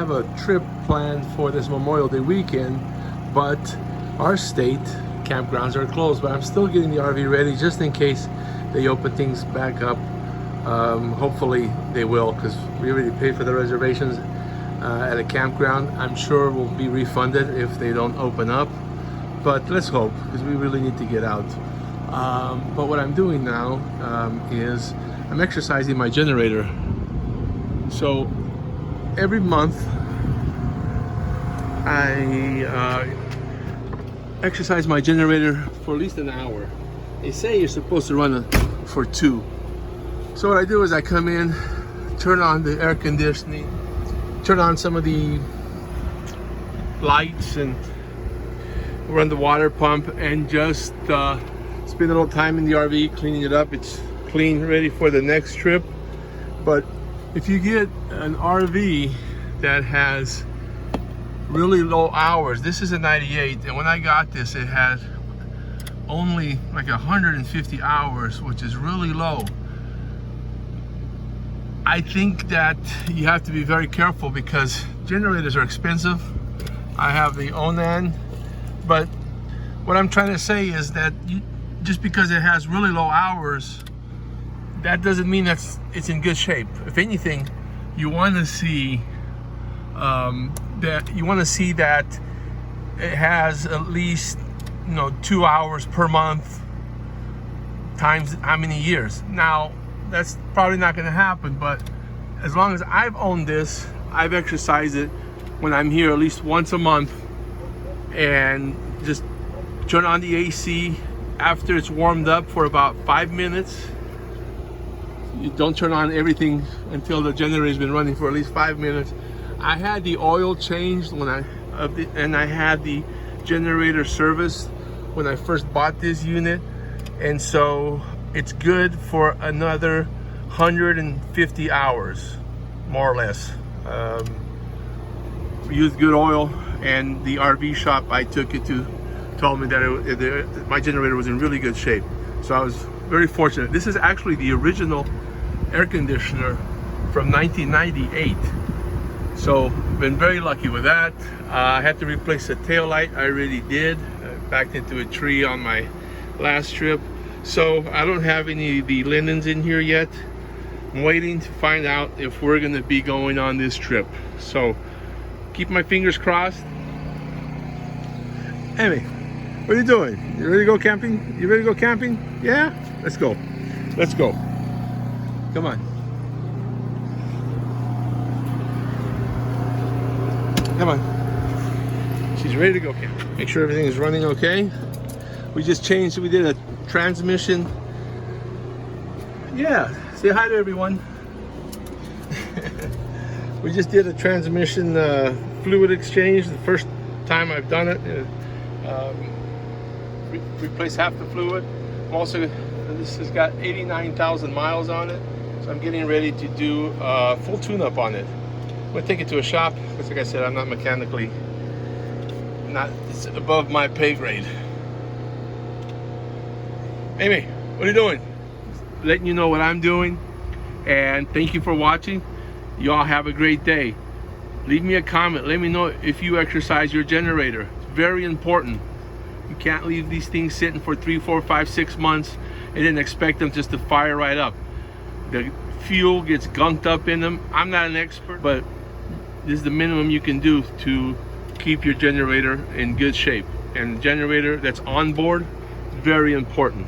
have a trip planned for this Memorial Day weekend, but our state campgrounds are closed. But I'm still getting the RV ready just in case they open things back up. Hopefully they will, because we already paid for the reservations at a campground. I'm sure we'll be refunded if they don't open up, but let's hope, because we really need to get out. But what I'm doing now is I'm exercising my generator. So every month I exercise my generator for at least an hour. They say you're supposed to run it for 2. So what I do is I come in, turn on the air conditioning, turn on some of the lights, and run the water pump, and just spend a little time in the RV cleaning it up. It's clean, ready for the next trip. But if you get an RV that has really low hours, this is a 98, and when I got this it had only like 150 hours, which is really low. I think that you have to be very careful because generators are expensive. I have the Onan, but what I'm trying to say is that just because it has really low hours, that doesn't mean it's in good shape. If anything, you want to see that it has at least 2 hours per month times how many years. Now that's probably not going to happen, but as long as I've owned this, I've exercised it when I'm here at least once a month, and just turn on the AC after it's warmed up for about 5 minutes. You don't turn on everything until the generator's been running for at least 5 minutes. I had the oil changed and I had the generator serviced when I first bought this unit, and so it's good for another 150 hours, more or less. We used good oil, and the RV shop I took it to told me that my generator was in really good shape. So I was very fortunate. This is actually the original air conditioner from 1998. So been very lucky with that. I had to replace the tail light. I really did. I backed into a tree on my last trip. So I don't have any of the linens in here yet. I'm waiting to find out if we're gonna be going on this trip. So keep my fingers crossed. Anyway, what are you doing? You ready to go camping? You ready to go camping? Yeah? Let's go. Let's go. Come on. Come on. She's ready to go camping. Make sure everything is running okay. We just changed, we did a transmission. Yeah, say hi to everyone. We just did a transmission fluid exchange. The first time I've done it. Replace half the fluid. Also, this has got 89,000 miles on it, so I'm getting ready to do a full tune-up on it. I'm gonna take it to a shop, because like I said, I'm not mechanically, it's above my pay grade. Anyway, what are you doing? Letting you know what I'm doing, and thank you for watching. You all have a great day. Leave me a comment. Let me know if you exercise your generator. It's very important. You can't leave these things sitting for 3, 4, 5, 6 months and then expect them just to fire right up. The fuel gets gunked up in them. I'm not an expert, but this is the minimum you can do to keep your generator in good shape. And the generator that's on board, very important.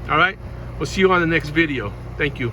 All right, we'll see you on the next video. Thank you.